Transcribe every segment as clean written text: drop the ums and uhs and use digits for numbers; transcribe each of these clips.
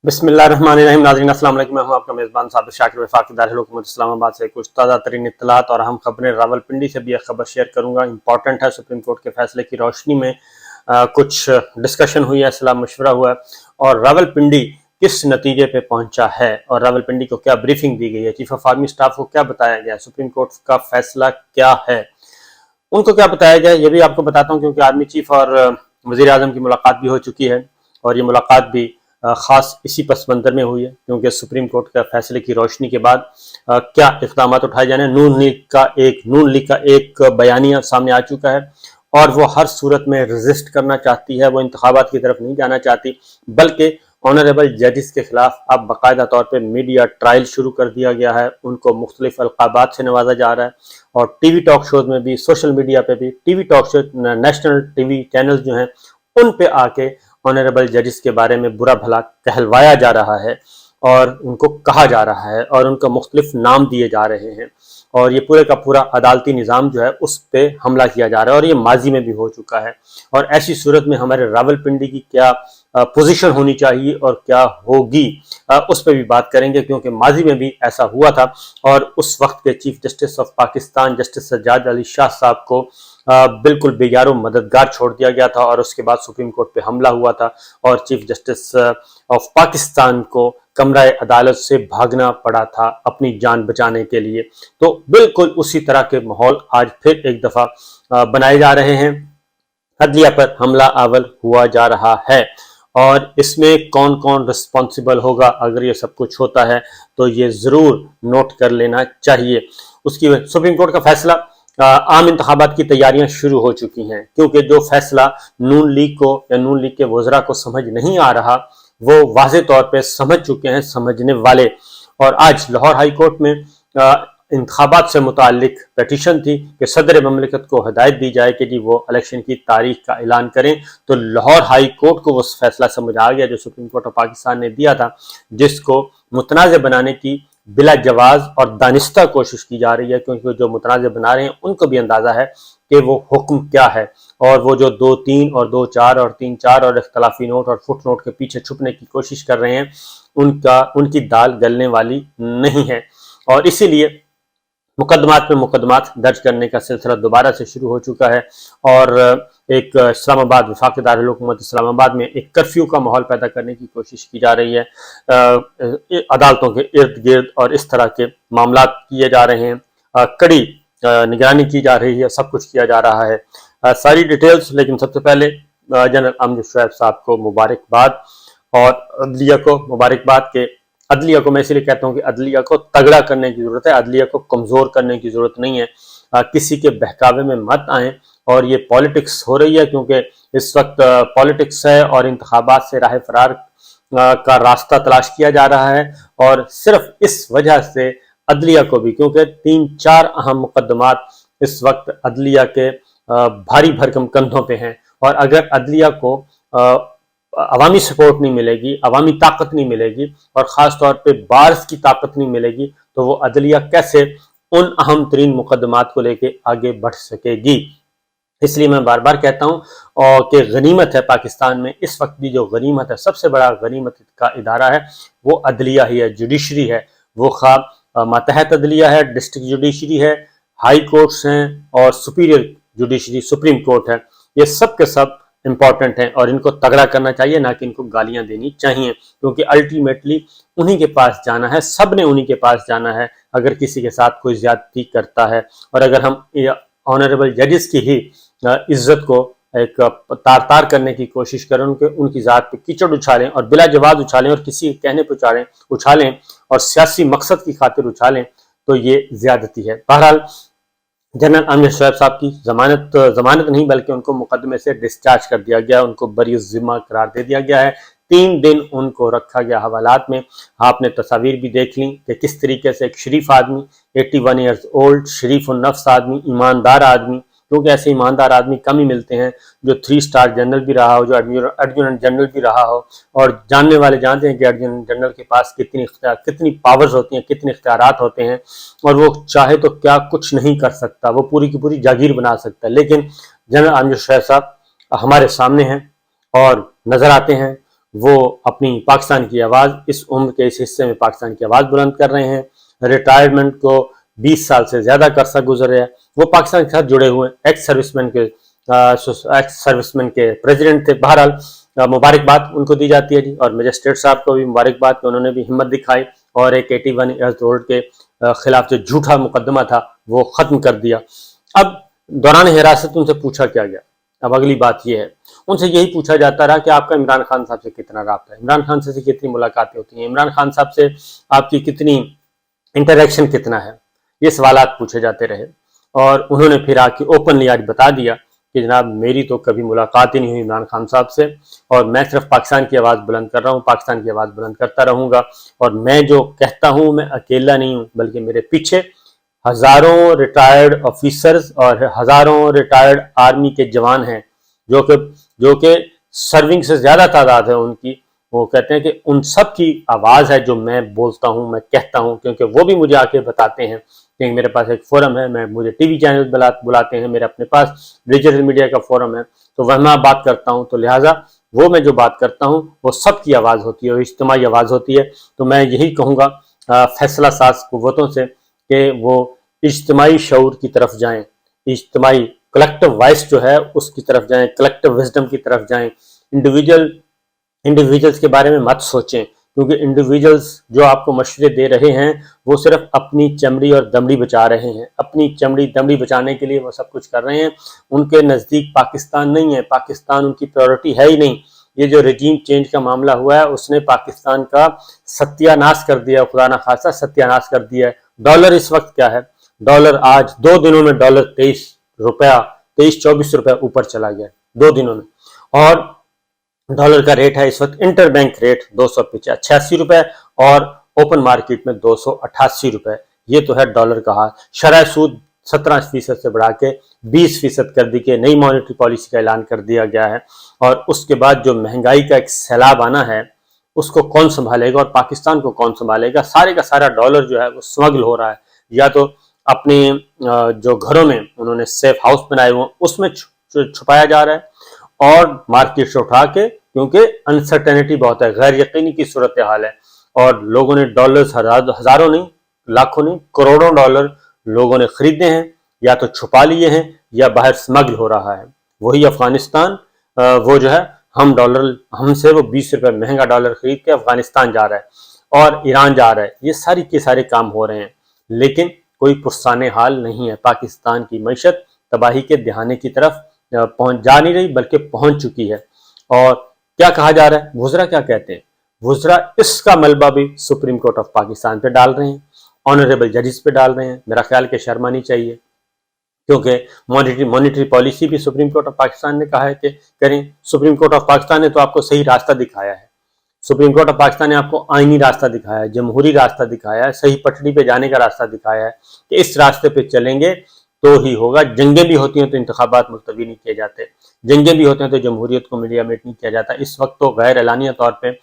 बिस्मिल्लाहिर्रहमानिर्रहीम। नाज़रीन अस्सलाम वालेकुम। मैं हूं आपका मेज़बान साबिर शाकिर वफाकी दारुल हुकूमत इस्लामाबाद से कुछ ताज़ा तरीन इत्तलात और अहम खबरें। रावलपिंडी से भी एक खबर शेयर करूंगा, इंपॉर्टेंट है। सुप्रीम कोर्ट के फैसले की रोशनी में कुछ डिस्कशन हुई है, सलाह मशवरा हुआ है और रावलपिंडी किस नतीजे पे पहुंचा है और रावलपिंडी को क्या ब्रीफिंग दी गई है, चीफ ऑफ आर्मी स्टाफ को क्या बताया गया, सुप्रीम कोर्ट का फैसला क्या है, उनको क्या बताया गया, ये भी आपको बताता हूँ। क्योंकि आर्मी चीफ और वजीर आजम की मुलाकात भी हो चुकी है और ये मुलाकात भी खास इसी पस मंजर में हुई है, क्योंकि सुप्रीम कोर्ट का फैसले की रोशनी के बाद क्या इक़दाम उठाए जाने। नून लीग का एक बयानिया सामने आ चुका है और वो हर सूरत में रेजिस्ट करना चाहती है, वो इंतखाबात की तरफ नहीं जाना चाहती, बल्कि ऑनरेबल जजेस के खिलाफ अब बाकायदा तौर पर मीडिया ट्रायल शुरू कर दिया गया है। उनको मुख्तलिफ अलकाबात से नवाजा जा रहा है और टीवी टॉक शोज में भी, सोशल मीडिया पे भी, TV talk show, national TV channel जो हैं उन पे आके ऑनरेबल जजेस के बारे में बुरा भला कहलवाया जा रहा है और उनको कहा जा रहा है और उनको मुख्तलिफ नाम दिए जा रहे हैं और ये पूरे का पूरा अदालती निज़ाम जो है उस पर हमला किया जा रहा है और ये माजी में भी हो चुका है। और ऐसी सूरत में हमारे रावलपिंडी की क्या पोजीशन होनी चाहिए और क्या होगी, उस पर भी बात करेंगे, क्योंकि माजी में भी ऐसा हुआ था और उस वक्त के chief justice of Pakistan justice Sajjad Ali Shah साहब को बिल्कुल बेयारो मददगार छोड़ दिया गया था और उसके बाद सुप्रीम कोर्ट पे हमला हुआ था और चीफ जस्टिस ऑफ पाकिस्तान को कमरा अदालत से भागना पड़ा था अपनी जान बचाने के लिए। तो बिल्कुल उसी तरह के माहौल आज फिर एक दफा बनाए जा रहे हैं। अदलिया पर हमला आवल हुआ जा रहा है और इसमें कौन कौन रिस्पॉन्सिबल होगा अगर ये सब कुछ होता है, तो ये जरूर नोट कर लेना चाहिए। उसकी सुप्रीम कोर्ट का फैसला, आम इंतखाबात की तैयारियां शुरू हो चुकी हैं, क्योंकि जो फैसला नून लीग को या नून लीग के वज़रा को समझ नहीं आ रहा वो वाज़े तौर पे समझ चुके हैं समझने वाले। और आज लाहौर हाई कोर्ट में इंतखाबात से मुतालिक पेटिशन थी कि सदर ममलिकत को हदायत दी जाए कि जी वो इलेक्शन की तारीख का ऐलान करें। तो लाहौर हाई कोर्ट को वो फैसला समझ आ गया जो सुप्रीम कोर्ट ऑफ पाकिस्तान ने दिया था, जिसको मुतनाज़ बनाने की बिला जवाज और दानिस्ता कोशिश की जा रही है, क्योंकि जो मुतनाज़ बना रहे हैं उनको भी अंदाज़ा है कि वो हुक्म क्या है और वो जो 2-3 और 2-4 और 3-4 और इख्तलाफी नोट और फुट नोट के पीछे छुपने की कोशिश कर रहे हैं, उनकी दाल गलने वाली नहीं है। और इसीलिए मुकदमात में मुकदमात दर्ज करने का सिलसिला दोबारा से शुरू हो चुका है और एक इस्लामाबाद, वफाकी दारुल हुकूमत इस्लामाबाद में एक कर्फ्यू का माहौल पैदा करने की कोशिश की जा रही है। अदालतों के इर्द गिर्द और इस तरह के मामला किए जा रहे हैं, कड़ी निगरानी की जा रही है, सब कुछ किया जा रहा है। सारी डिटेल्स, लेकिन सबसे पहले जनरल अमजद शुएब साहब को मुबारकबाद और अदलिया को मुबारकबाद के अदलिया को मैं इसलिए कहता हूँ कि अदलिया को तगड़ा करने की जरूरत है, अदलिया को कमजोर करने की जरूरत नहीं है। किसी के बहकावे में मत आए और ये पॉलिटिक्स हो रही है, क्योंकि इस वक्त पॉलिटिक्स है और इंतखाबात से राह फरार का रास्ता तलाश किया जा रहा है। और सिर्फ इस वजह से अदलिया को भी, क्योंकि 3-4 अहम मुकदमात इस वक्त अदलिया के भारी भरकम कंधों पे हैं और अगर अदलिया को अवामी सपोर्ट नहीं मिलेगी, अवामी ताकत नहीं मिलेगी और ख़ास तौर पे बार्स की ताकत नहीं मिलेगी, तो वो अदलिया कैसे उन अहम तरीन मुकदमात को लेके आगे बढ़ सकेगी। इसलिए मैं बार बार कहता हूँ कि गनीमत है पाकिस्तान में इस वक्त भी, जो गनीमत है, सबसे बड़ा गनीमत का इदारा है वो अदलिया ही है, जुडिशरी है। वो खा मातहत अदलिया है, डिस्ट्रिक्ट जुडिशरी है, हाई कोर्ट्स हैं और सुपीरियर जुडिशरी सुप्रीम कोर्ट है। ये सब के सब इम्पॉर्टेंट हैं और इनको तगड़ा करना चाहिए, ना कि इनको गालियां देनी चाहिए, क्योंकि अल्टीमेटली उन्हीं के पास जाना है, सब ने उन्हीं के पास जाना है अगर किसी के साथ कोई ज्यादती करता है। और अगर हम ऑनरेबल जजेस की ही इज्जत को एक तार तार करने की कोशिश करें, उनकी ज़ात पे कीचड़ उछालें और बिला जवाब उछालें और किसी के कहने पर उछालें और सियासी मकसद की खातिर उछालें, तो ये ज्यादती है। बहरहाल जनरल अमजद शुएब साहब की जमानत नहीं बल्कि उनको मुकदमे से डिस्चार्ज कर दिया गया, उनको बरी ज़िम्मा करार दे दिया गया है। 3 दिन उनको रखा गया हवालात में। आपने तस्वीर भी देख ली कि किस तरीके से एक शरीफ आदमी, 81 ईयर्स ओल्ड, शरीफ और नफ्स आदमी, ईमानदार आदमी, क्योंकि ऐसे ईमानदार आदमी कम ही मिलते हैं जो 3 स्टार जनरल भी रहा हो, जो एडजुटेंट जनरल भी रहा हो। और जानने वाले जानते हैं कि एडजुटेंट जनरल के पास कितनी पावर्स होती हैं, कितने इख्तियारात होते हैं और वो चाहे तो क्या कुछ नहीं कर सकता, वो पूरी की पूरी जागीर बना सकता है। लेकिन जनरल अमजद शुएब साहब हमारे सामने हैं और नजर आते हैं वो अपनी पाकिस्तान की आवाज़ इस उम्र के इस हिस्से में पाकिस्तान की आवाज़ बुलंद कर रहे हैं। रिटायरमेंट को 20 साल से ज़्यादा का अरसा गुजर रहा है। वो पाकिस्तान के साथ जुड़े हुए एक्स सर्विसमैन के प्रेसिडेंट थे। बहरहाल मुबारकबाद उनको दी जाती है जी, और मजिस्ट्रेट साहब को भी मुबारकबाद कि उन्होंने भी हिम्मत दिखाई और एक 81 ईयर्स ओल्ड के खिलाफ जो झूठा मुकदमा था वो ख़त्म कर दिया। अब दौरान हिरासत उनसे पूछा क्या गया। अब अगली बात यह है, उनसे यही पूछा जाता रहा कि आपका इमरान खान साहब से कितना राब्ता है, इमरान खान से कितनी मुलाकातें होती हैं, इमरान खान साहब से आपकी कितनी इंटरेक्शन कितना है, ये सवालात पूछे जाते रहे। और उन्होंने फिर आके ओपनली आज बता दिया कि जनाब मेरी तो कभी मुलाकात ही नहीं हुई इमरान खान साहब से, और मैं सिर्फ पाकिस्तान की आवाज़ बुलंद कर रहा हूँ, पाकिस्तान की आवाज़ बुलंद करता रहूँगा। और मैं जो कहता हूँ मैं अकेला नहीं हूँ, बल्कि मेरे पीछे हज़ारों रिटायर्ड ऑफिसर्स और हज़ारों रिटायर्ड आर्मी के जवान हैं जो कि सर्विंग से ज़्यादा तादाद है उनकी। वो कहते हैं कि उन सब की आवाज़ है जो मैं बोलता हूँ, मैं कहता हूँ, क्योंकि वो भी मुझे आके बताते हैं कि मेरे पास एक फोरम है, मुझे टीवी चैनल बुलाते हैं, मेरे अपने पास डिजिटल मीडिया का फोरम है, तो वह मैं बात करता हूँ। तो लिहाजा वो मैं जो बात करता हूँ वो सब की आवाज़ होती है, वो इज्तिमाई आवाज़ होती है। तो मैं यही कहूँगा फैसला साज कुव्वतों से कि वो इज्तिमाई शऊर की तरफ जाएँ, इज्तिमाई कलेक्टिव वॉइस जो है उसकी तरफ जाएँ, कलेक्टिव विजडम की तरफ जाएँ। इंडिविजुअल्स के बारे में मत सोचें, क्योंकि इंडिविजुअल्स जो आपको मशवरे दे रहे हैं वो सिर्फ अपनी चमड़ी और दमड़ी बचा रहे हैं, अपनी चमड़ी दमड़ी बचाने के लिए वो सब कुछ कर रहे हैं। उनके नज़दीक पाकिस्तान नहीं है, पाकिस्तान उनकी प्रायोरिटी है ही नहीं। ये जो रजीम चेंज का मामला हुआ है उसने पाकिस्तान का सत्यानाश कर दिया, खुदा ना खासा सत्यानाश कर दिया है। डॉलर इस वक्त क्या है, डॉलर आज 2 दिनों में डॉलर 23-24 रुपया ऊपर चला गया 2 दिनों में। और डॉलर का रेट है इस वक्त इंटर बैंक रेट 286 रुपए और ओपन मार्केट में 288 रुपए। ये तो है डॉलर का हाल। शरह सूद 17% से बढ़ा के 20% कर दी के नई मॉनेटरी पॉलिसी का ऐलान कर दिया गया है। और उसके बाद जो महंगाई का एक सैलाब आना है उसको कौन संभालेगा और पाकिस्तान को कौन संभालेगा। सारे का सारा डॉलर जो है वो स्मगल हो रहा है, या तो अपने जो घरों में उन्होंने सेफ हाउस बनाए हुए उसमें छुपाया जा रहा है, और मार्केट से उठा के, क्योंकि अनसर्टेनिटी बहुत है, गैर यकीनी की सूरत हाल है, और लोगों ने डॉलर्स हजारों नहीं, लाखों नहीं, करोड़ों डॉलर लोगों ने खरीदे हैं, या तो छुपा लिए हैं या बाहर स्मगल हो रहा है। वही अफगानिस्तान वो जो है हमसे वो 20 रुपए महंगा डॉलर खरीद के अफगानिस्तान जा रहा है और ईरान जा रहा है। ये सारी के सारे काम हो रहे हैं, लेकिन कोई पुरसाने हाल नहीं है। पाकिस्तान की मईशत तबाही के दहाने की तरफ पहुंच जा नहीं रही, बल्कि पहुंच चुकी है। और क्या कहा जा रहा है, वुज़रा क्या कहते हैं, वुज़रा इसका मलबा भी सुप्रीम कोर्ट ऑफ पाकिस्तान पे डाल रहे हैं, ऑनरेबल जजेस पे डाल रहे हैं। मेरा ख्याल कि शर्मा नहीं चाहिए, क्योंकि मॉनेटरी पॉलिसी भी सुप्रीम कोर्ट ऑफ पाकिस्तान ने कहा है कि करें। सुप्रीम कोर्ट ऑफ पाकिस्तान ने तो आपको सही रास्ता दिखाया है, सुप्रीम कोर्ट ऑफ पाकिस्तान ने आपको आईनी रास्ता दिखाया है, जमहूरी रास्ता दिखाया है, सही पटड़ी पे जाने का रास्ता दिखाया है कि इस रास्ते पे चलेंगे तो ही होगा। जंगें भी होती हैं तो इंतखाबात मुलतवी नहीं किए जाते, जंगें भी होते हैं तो जमहूरियत को मीडियामेट नहीं किया जाता। इस वक्त तो गैर एलानिया तौर पे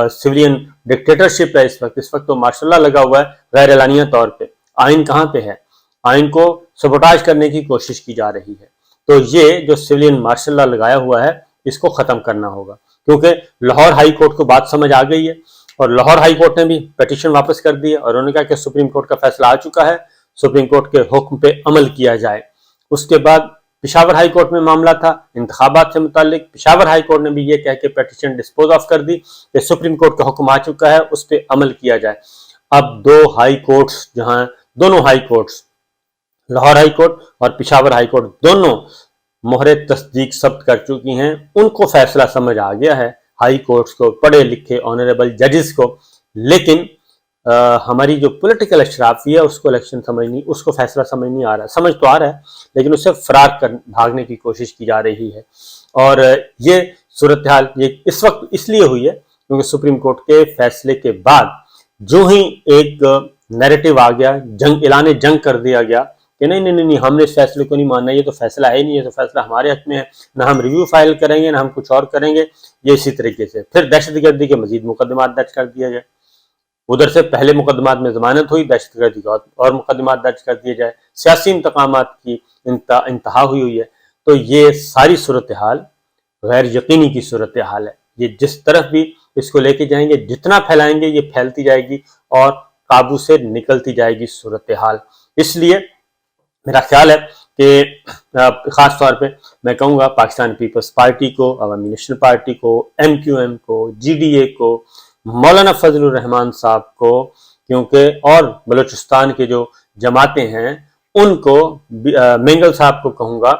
सिविलियन डिक्टेटरशिप है, इस वक्त तो मार्शल लॉ लगा हुआ है गैर एलानिया तौर पे। आइन कहाँ पे है, आइन को सबोटाज करने की कोशिश की जा रही है। तो ये जो सिविलियन मार्शल लॉ लगाया हुआ है इसको खत्म करना होगा, क्योंकि लाहौर हाई कोर्ट को बात समझ आ गई है और लाहौर हाई कोर्ट ने भी पिटीशन वापस कर दी है और उन्होंने कहा कि सुप्रीम कोर्ट का फैसला आ चुका है, सुप्रीम कोर्ट के हुक्म पे अमल किया जाए। उसके बाद पेशावर हाई कोर्ट में मामला था इंतखाबात से मुतालिक, पेशावर हाई कोर्ट ने भी ये कह के पिटीशन डिस्पोज ऑफ कर दी कि सुप्रीम कोर्ट का हुक्म आ चुका है, उस पर अमल किया जाए। अब दो हाई कोर्ट्स, जहां दोनों high courts Lahore high court और पेशावर हाई कोर्ट दोनों मोहरे तस्दीक सब्त कर चुकी हैं, उनको फैसला समझ आ गया है हाई कोर्ट्स को, पढ़े लिखे ऑनरेबल जजेस को। लेकिन हमारी जो पॉलिटिकल अशराफी है उसको इलेक्शन समझ नहीं, उसको फैसला समझ नहीं आ रहा, समझ तो आ रहा है लेकिन उससे फरार कर भागने की कोशिश की जा रही है। और ये सूरत हाल ये इस वक्त इसलिए हुई है क्योंकि सुप्रीम कोर्ट के फैसले के बाद जो ही एक नैरेटिव आ गया, ऐलान जंग कर दिया गया कि नहीं नहीं नहीं हमने इस फैसले को नहीं मानना, ये तो फैसला है नहीं, ये तो फैसला हमारे हक में है, ना हम रिव्यू फाइल करेंगे ना हम कुछ और करेंगे। ये इसी तरीके से फिर दहशतगर्दी के मजीद मुकदमात दर्ज कर दिया गया। उधर से पहले मुकदमात में जमानत हुई, दहशतगर्दी का और मुकदमात दर्ज कर दिए जाए, सियासी इंतकामात की इंतहा हुई है। तो ये सारी सूरत हाल गैर यकीनी की सूरत हाल है। یہ جس طرف بھی اس کو لے کے جائیں گے، جتنا پھیلائیں گے یہ پھیلتی جائے گی اور قابو سے نکلتی جائے گی صورتحال۔ اس لیے میرا خیال ہے کہ خاص طور پہ میں کہوں گا پاکستان پیپلز پارٹی کو، عوامی نیشنل پارٹی کو، MQM کو، GDA کو، مولانا فضل الرحمان صاحب کو، کیونکہ اور بلوچستان کے جو جماعتیں ہیں ان کو، مینگل صاحب کو کہوں گا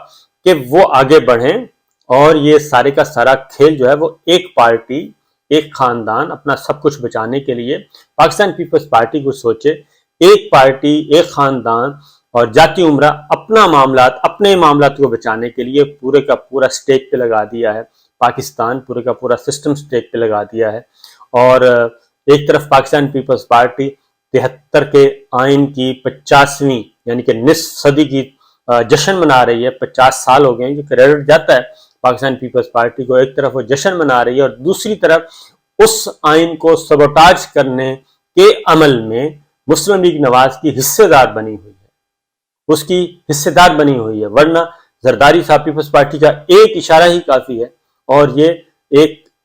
کہ وہ آگے بڑھیں اور یہ سارے کا سارا کھیل جو ہے وہ ایک پارٹی، ایک خاندان، اپنا سب کچھ بچانے کے لیے پاکستان پیپلز پارٹی کو سوچے۔ ایک پارٹی، ایک خاندان اور جاتی عمرہ اپنے معاملات کو بچانے کے لیے پورے کا پورا سٹیک پہ لگا دیا ہے، پاکستان پورے کا پورا سسٹم سٹیک پہ لگا دیا ہے۔ اور ایک طرف پاکستان پیپلز پارٹی 73 کے آئین کی 50ویں یعنی کہ نصف صدی کی جشن منا رہی ہے، 50 سال ہو گئے ہیں، یہ کریڈٹ جاتا ہے پاکستان پیپلز پارٹی کو۔ ایک طرف وہ جشن منا رہی ہے اور دوسری طرف اس آئین کو سبوٹاج کرنے کے عمل میں مسلم لیگ نواز کی حصے دار بنی ہوئی ہے، اس کی حصے دار بنی ہوئی ہے، ورنہ زرداری صاحب پیپلز پارٹی کا ایک اشارہ ہی کافی ہے اور یہ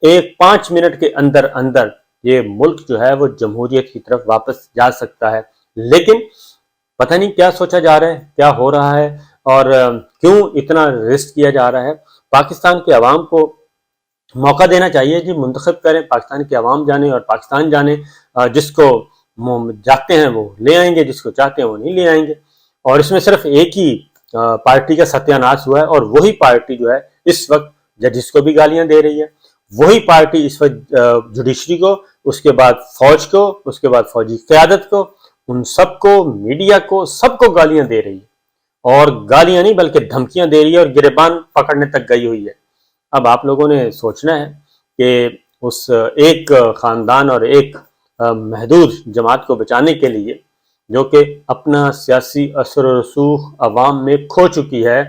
ایک 5 منٹ کے اندر یہ ملک جو ہے وہ جمہوریت کی طرف واپس جا سکتا ہے۔ لیکن پتہ نہیں کیا سوچا جا رہا ہے، کیا ہو رہا ہے اور کیوں اتنا رسک کیا جا رہا ہے۔ پاکستان کے عوام کو موقع دینا چاہیے جی، منتخب کریں، پاکستان کے عوام جانے اور پاکستان جانے، جس کو چاہتے ہیں وہ لے آئیں گے، جس کو چاہتے ہیں وہ نہیں لے آئیں گے۔ اور اس میں صرف ایک ہی پارٹی کا ستیہ ناش ہوا ہے اور وہی پارٹی جو ہے اس وقت ججز کو بھی گالیاں دے رہی ہے، وہی پارٹی اس وقت جوڈیشری کو، اس کے بعد فوج کو، اس کے بعد فوجی قیادت کو، ان سب کو، میڈیا کو، سب کو گالیاں دے رہی ہے، اور گالیاں نہیں بلکہ دھمکیاں دے رہی ہے اور گریبان پکڑنے تک گئی ہوئی ہے۔ اب آپ لوگوں نے سوچنا ہے کہ اس ایک خاندان اور ایک محدود جماعت کو بچانے کے لیے، جو کہ اپنا سیاسی اثر و رسوخ عوام میں کھو چکی ہے،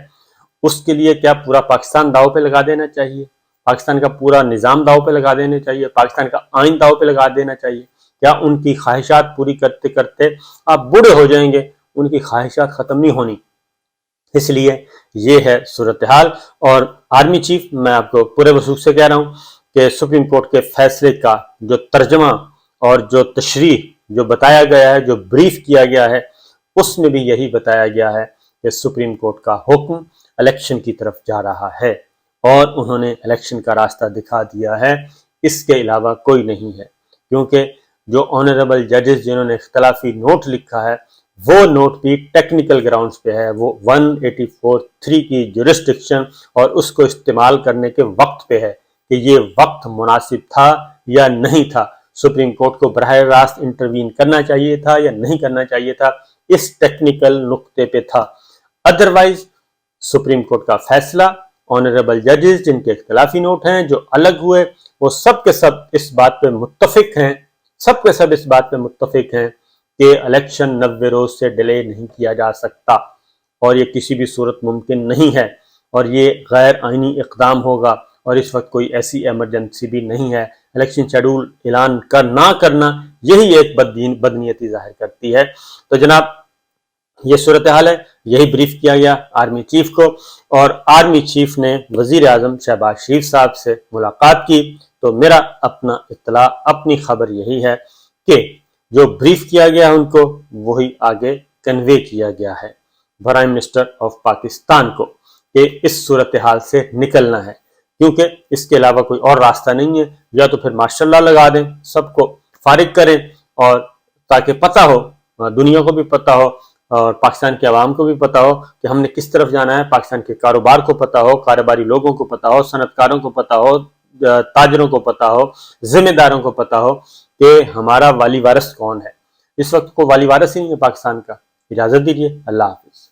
اس کے لیے کیا پورا پاکستان داؤ پہ لگا دینا چاہیے؟ پاکستان کا پورا نظام داؤ پہ لگا دینا چاہیے؟ پاکستان کا آئین داؤ پہ لگا دینا چاہیے؟ کیا ان کی خواہشات پوری کرتے کرتے آپ بوڑھے ہو جائیں گے، ان کی خواہشات ختم نہیں ہونی؟ اس لیے یہ ہے صورتحال۔ اور آرمی چیف، میں آپ کو پورے وثوق سے کہہ رہا ہوں کہ سپریم کورٹ کے فیصلے کا جو ترجمہ اور جو تشریح جو بتایا گیا ہے، جو بریف کیا گیا ہے، اس میں بھی یہی بتایا گیا ہے کہ سپریم کورٹ کا حکم الیکشن کی طرف جا رہا ہے اور انہوں نے الیکشن کا راستہ دکھا دیا ہے، اس کے علاوہ کوئی نہیں ہے۔ کیونکہ جو آنریبل ججز جنہوں نے اختلافی نوٹ لکھا ہے، وہ نوٹ بھی ٹیکنیکل گراؤنڈز پہ ہے، وہ 184(3) کی جورسڈکشن اور اس کو استعمال کرنے کے وقت پہ ہے کہ یہ وقت مناسب تھا یا نہیں تھا، سپریم کورٹ کو براہ راست انٹروین کرنا چاہیے تھا یا نہیں کرنا چاہیے تھا، اس ٹیکنیکل نقطے پہ تھا۔ ادروائز سپریم کورٹ کا فیصلہ، آنریبل ججز جن کے اختلافی نوٹ ہیں، جو الگ ہوئے، وہ سب کے سب اس بات پہ متفق ہیں، سب کے سب اس بات پہ متفق ہیں کہ الیکشن 90 روز سے ڈیلے نہیں کیا جا سکتا اور یہ کسی بھی صورت ممکن نہیں ہے، اور یہ غیر آئینی اقدام ہوگا، اور اس وقت کوئی ایسی ایمرجنسی بھی نہیں ہے۔ الیکشن شیڈول اعلان نہ کرنا یہی ایک بدنیتی ظاہر کرتی ہے۔ تو جناب یہ صورتحال ہے، یہی بریف کیا گیا آرمی چیف کو، اور آرمی چیف نے وزیر اعظم شہباز شریف صاحب سے ملاقات کی۔ تو میرا اپنا اطلاع، اپنی خبر یہی ہے کہ جو بریف کیا گیا ان کو وہی آگے کنوے کیا گیا ہے پرائم منسٹر آف پاکستان کو کہ اس صورتحال سے نکلنا ہے، کیونکہ اس کے علاوہ کوئی اور راستہ نہیں ہے۔ یا تو پھر ماشاء اللہ لگا دیں، سب کو فارغ کریں، اور تاکہ پتہ ہو، دنیا کو بھی پتہ ہو اور پاکستان کے عوام کو بھی پتہ ہو کہ ہم نے کس طرف جانا ہے، پاکستان کے کاروبار کو پتہ ہو، کاروباری لوگوں کو پتہ ہو، صنعت کاروں کو پتہ ہو، تاجروں کو پتہ ہو، ذمہ داروں کو پتہ ہو کہ ہمارا والی وارث کون ہے۔ اس وقت کوئی والی وارث ہی نہیں ہے پاکستان کا۔ اجازت دیجیے، اللہ حافظ۔